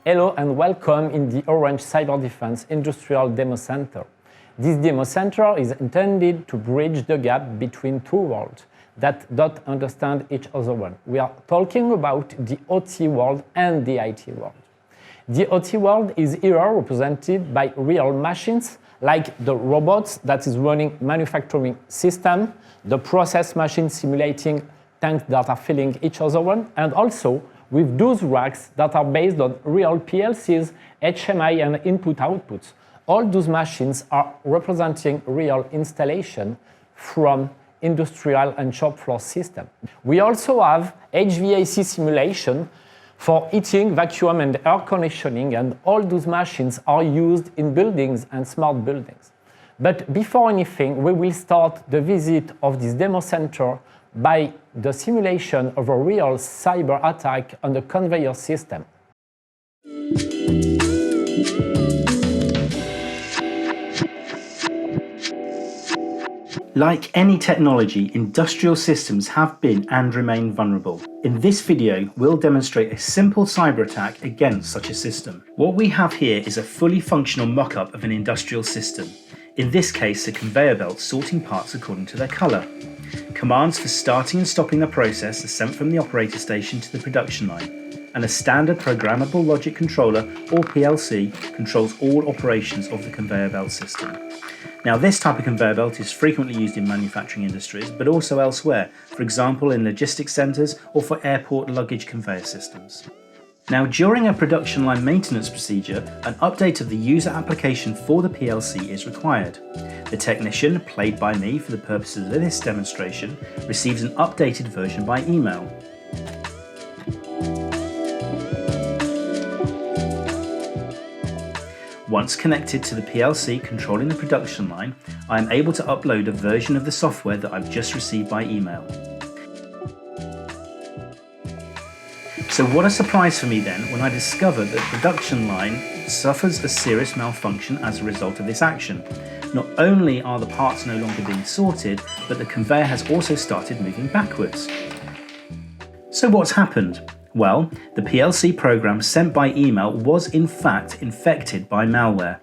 Hello and welcome in the Orange Cyberdefense Industrial Demo Center. This demo center is intended to bridge the gap between two worlds that don't understand each other well. We are talking about the OT world and the IT world. The OT world is here represented by real machines like the robots that is running manufacturing system, the process machine simulating tanks that are filling each other one, and also with those racks that are based on real PLCs, HMI and input-outputs. All those machines are representing real installation from industrial and shop floor system. We also have HVAC simulation for heating, vacuum and air conditioning, and all those machines are used in buildings and smart buildings. But before anything, we will start the visit of this demo center by the simulation of a real cyber attack on the conveyor system. Like any technology, industrial systems have been and remain vulnerable. In this video, we'll demonstrate a simple cyber attack against such a system. What we have here is a fully functional mock-up of an industrial system. In this case, a conveyor belt sorting parts according to their colour. Commands for starting and stopping the process are sent from the operator station to the production line, and a standard programmable logic controller, or PLC, controls all operations of the conveyor belt system. Now, this type of conveyor belt is frequently used in manufacturing industries, but also elsewhere, for example in logistics centres or for airport luggage conveyor systems. Now, during a production line maintenance procedure, an update of the user application for the PLC is required. The technician, played by me for the purposes of this demonstration, receives an updated version by email. Once connected to the PLC controlling the production line, I am able to upload a version of the software that I've just received by email. So what a surprise for me then when I discovered that the production line suffers a serious malfunction as a result of this action. Not only are the parts no longer being sorted, but the conveyor has also started moving backwards. So what's happened? Well, the PLC program sent by email was in fact infected by malware.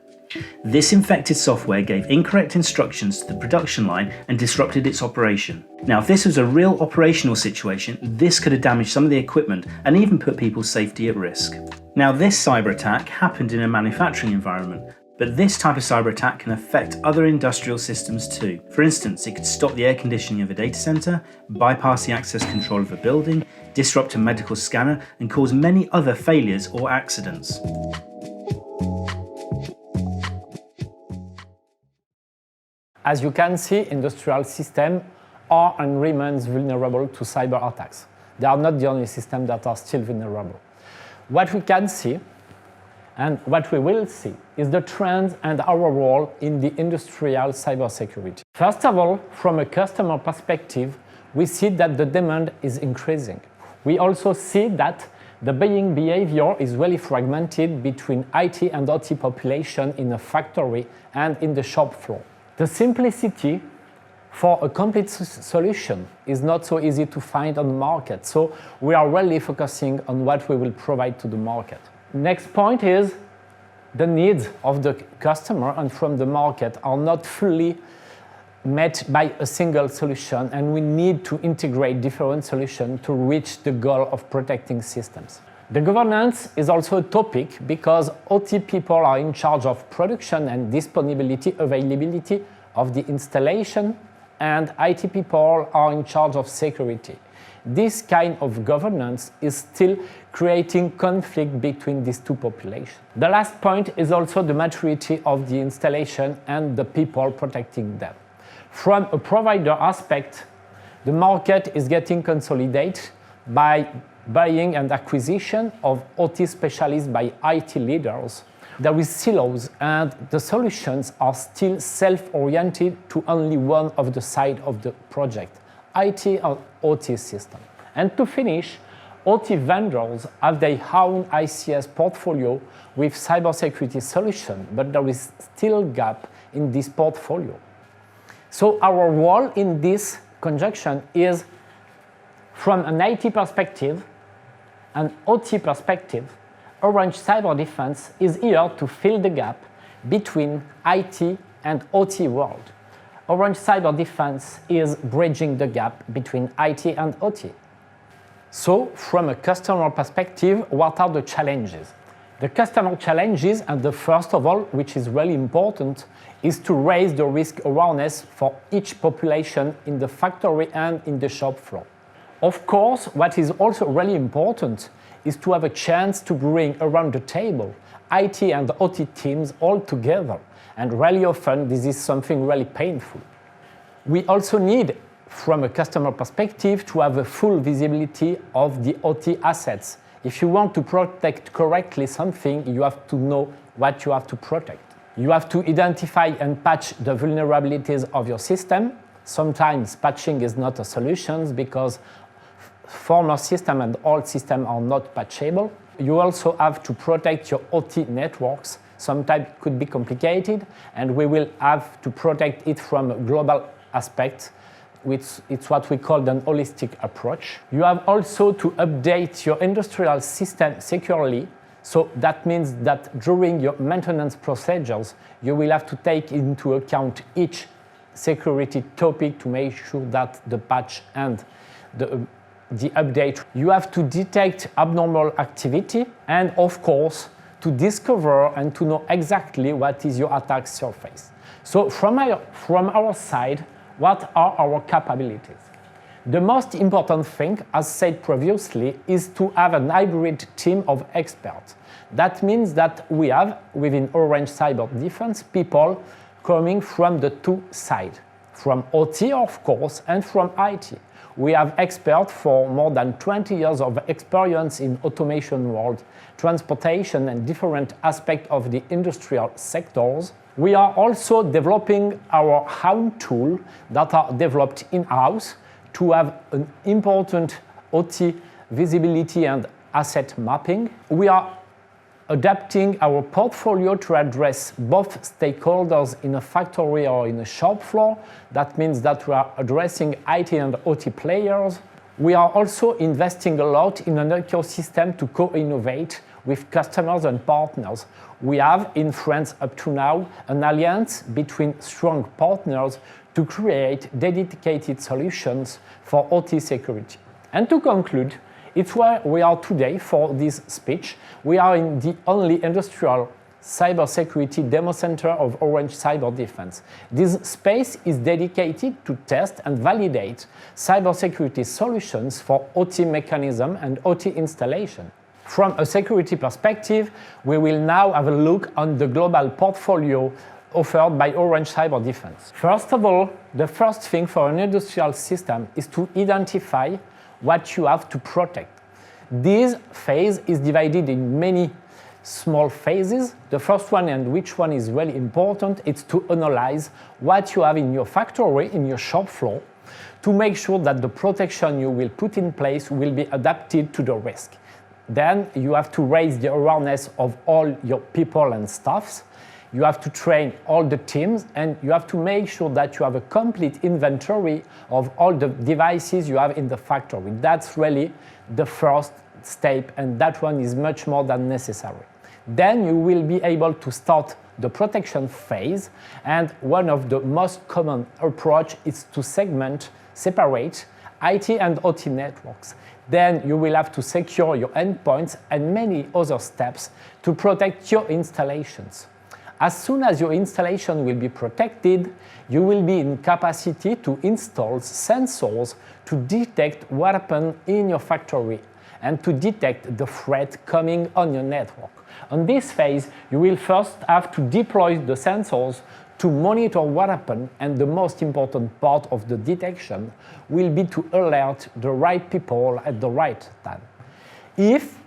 This infected software gave incorrect instructions to the production line and disrupted its operation. Now, if this was a real operational situation, this could have damaged some of the equipment and even put people's safety at risk. Now, this cyber attack happened in a manufacturing environment, but this type of cyber attack can affect other industrial systems too. For instance, it could stop the air conditioning of a data center, bypass the access control of a building, disrupt a medical scanner, and cause many other failures or accidents. As you can see, industrial systems are and remains vulnerable to cyber attacks. They are not the only systems that are still vulnerable. What we can see and what we will see is the trends and our role in the industrial cybersecurity. First of all, from a customer perspective, we see that the demand is increasing. We also see that the buying behavior is really fragmented between IT and OT population in a factory and in the shop floor. The simplicity for a complete solution is not so easy to find on the market, so we are really focusing on what we will provide to the market. Next point is the needs of the customer and from the market are not fully met by a single solution, and we need to integrate different solutions to reach the goal of protecting systems. The governance is also a topic because OT people are in charge of production and disponibility, availability of the installation, and IT people are in charge of security. This kind of governance is still creating conflict between these two populations. The last point is also the maturity of the installation and the people protecting them. From a provider aspect, the market is getting consolidated by buying and acquisition of OT specialists by IT leaders. There is silos and the solutions are still self-oriented to only one of the sides of the project, IT or OT system. And to finish, OT vendors have their own ICS portfolio with cybersecurity solution, but there is still a gap in this portfolio. So our role in this conjunction is, from an IT perspective, an OT perspective, Orange Cyberdefense is here to fill the gap between IT and OT world. Orange Cyberdefense is bridging the gap between IT and OT. So, from a customer perspective, what are the challenges? The customer challenges, and the first of all, which is really important, is to raise the risk awareness for each population in the factory and in the shop floor. Of course, what is also really important is to have a chance to bring around the table IT and OT teams all together, and really often this is something really painful. We also need, from a customer perspective, to have a full visibility of the OT assets. If you want to protect correctly something, you have to know what you have to protect. You have to identify and patch the vulnerabilities of your system. Sometimes patching is not a solution because former system and old system are not patchable. You also have to protect your OT networks. Sometimes it could be complicated, and we will have to protect it from a global aspect, which it's what we call an holistic approach. You have also to update your industrial system securely. So that means that during your maintenance procedures, you will have to take into account each security topic to make sure that the patch and the update. You have to detect abnormal activity and, of course, to discover and to know exactly what is your attack surface. So from our side, what are our capabilities? The most important thing, as said previously, is to have a hybrid team of experts. That means that we have, within Orange Cyberdefense, people coming from the two sides, from OT, of course, and from IT. We have experts for more than 20 years of experience in automation world, transportation, and different aspects of the industrial sectors. We are also developing our own tools that are developed in-house to have an important OT visibility and asset mapping. We are adapting our portfolio to address both stakeholders in a factory or in a shop floor. That means that we are addressing IT and OT players. We are also investing a lot in an ecosystem to co-innovate with customers and partners. We have in France up to now an alliance between strong partners to create dedicated solutions for OT security. And to conclude, it's where we are today for this speech. We are in the only industrial cybersecurity demo center of Orange Cyberdefense. This space is dedicated to test and validate cybersecurity solutions for OT mechanism and OT installation. From a security perspective, we will now have a look on the global portfolio offered by Orange Cyberdefense. First of all, the first thing for an industrial system is to identify what you have to protect. This phase is divided in many small phases. The first one, and which one is really important, is to analyze what you have in your factory, in your shop floor, to make sure that the protection you will put in place will be adapted to the risk. Then you have to raise the awareness of all your people and staffs. You have to train all the teams, and you have to make sure that you have a complete inventory of all the devices you have in the factory. That's really the first step, and that one is much more than necessary. Then you will be able to start the protection phase, and one of the most common approach is to separate IT and OT networks. Then you will have to secure your endpoints and many other steps to protect your installations. As soon as your installation will be protected, you will be in capacity to install sensors to detect what happened in your factory and to detect the threat coming on your network. On this phase, you will first have to deploy the sensors to monitor what happened, and the most important part of the detection will be to alert the right people at the right time. If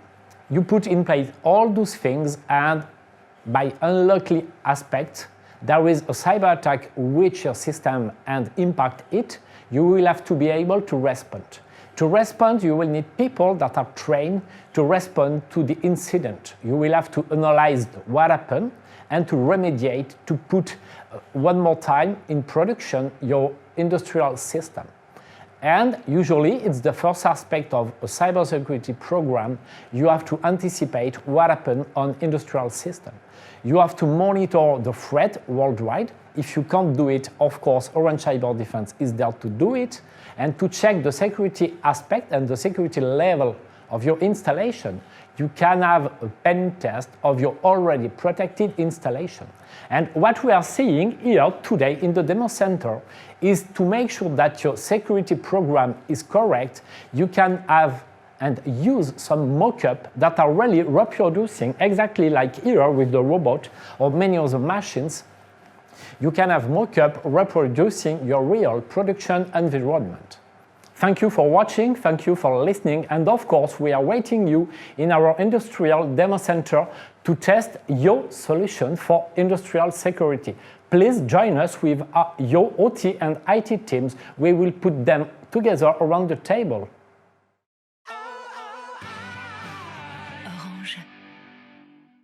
you put in place all those things and by unlucky aspect, there is a cyber attack which your system and impact it, you will have to be able to respond. To respond, you will need people that are trained to respond to the incident. You will have to analyze what happened and to remediate, to put one more time in production your industrial system. And usually it's the first aspect of a cybersecurity program. You have to anticipate what happens on industrial systems. You have to monitor the threat worldwide. If you can't do it, of course, Orange Cyberdefense is there to do it and to check the security aspect and the security level of your installation. You can have a pen test of your already protected installation. And what we are seeing here today in the demo center is to make sure that your security program is correct. You can have and use some mock-up that are really reproducing exactly like here with the robot or many other machines. You can have mock-up reproducing your real production environment. Thank you for watching, thank you for listening, and of course we are waiting you in our industrial demo center to test your solution for industrial security. Please join us with your OT and IT teams. We will put them together around the table.